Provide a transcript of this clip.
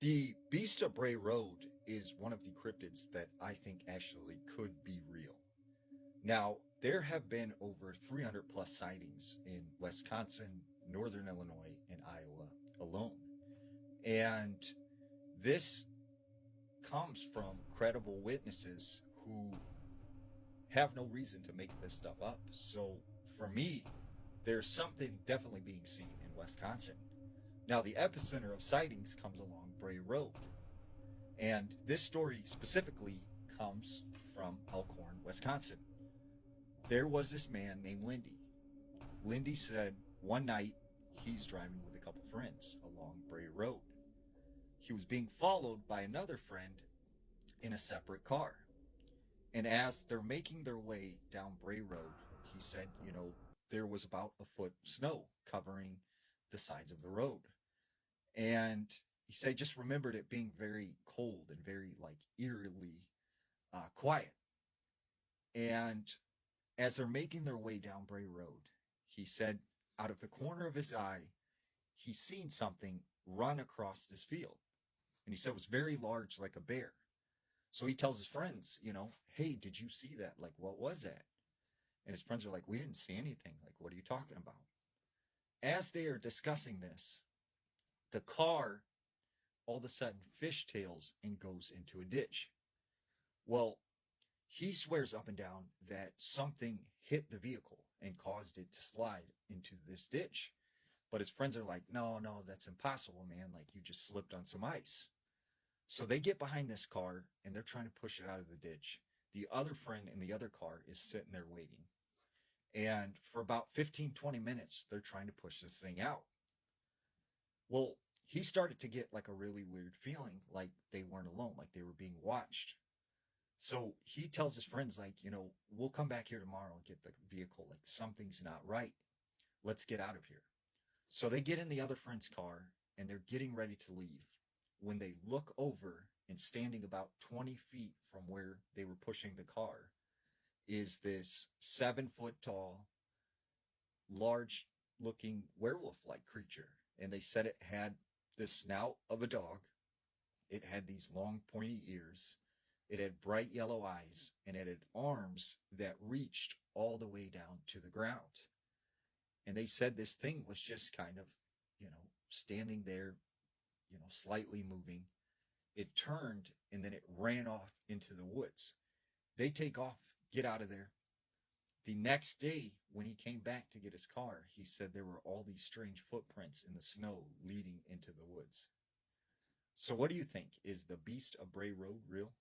The Beast of Bray Road is one of the cryptids that I think actually could be real. Now, there have been over 300 plus sightings in Wisconsin, northern Illinois, and Iowa alone. And this comes from credible witnesses who have no reason to make this stuff up. So for me, there's something definitely being seen in Wisconsin. Now, the epicenter of sightings comes along Bray Road. And this story specifically comes from Elkhorn, Wisconsin. There was this man named Lindy. Lindy said one night he's driving with a couple friends along Bray Road. He was being followed by another friend in a separate car. And as they're making their way down Bray Road, he said, there was about a foot of snow covering the sides of the road. And he said, just remembered it being very cold and very like eerily quiet. And as they're making their way down Bray Road, he said, out of the corner of his eye, he's seen something run across this field. And he said it was very large, like a bear. So he tells his friends, hey, did you see that? Like, what was that? And his friends are like, we didn't see anything. Like, what are you talking about? As they are discussing this, the car all of a sudden fishtails and goes into a ditch. Well, he swears up and down that something hit the vehicle and caused it to slide into this ditch. But his friends are like, no, that's impossible, man. Like, you just slipped on some ice. So they get behind this car and they're trying to push it out of the ditch. The other friend in the other car is sitting there waiting. And for about 15, 20 minutes, they're trying to push this thing out. Well, he started to get like a really weird feeling, like they weren't alone, like they were being watched. So he tells his friends, like, we'll come back here tomorrow and get the vehicle. Like, something's not right. Let's get out of here. So they get in the other friend's car and they're getting ready to leave when they look over, and standing about 20 feet from where they were pushing the car is this 7 foot tall, large looking werewolf like creature. And they said it had the snout of a dog. It had these long pointy ears. It had bright yellow eyes, and it had arms that reached all the way down to the ground. And they said this thing was just kind of, standing there, slightly moving. It turned and then it ran off into the woods. They take off, get out of there. The next day, when he came back to get his car, he said there were all these strange footprints in the snow leading into the woods. So what do you think? Is the Beast of Bray Road real?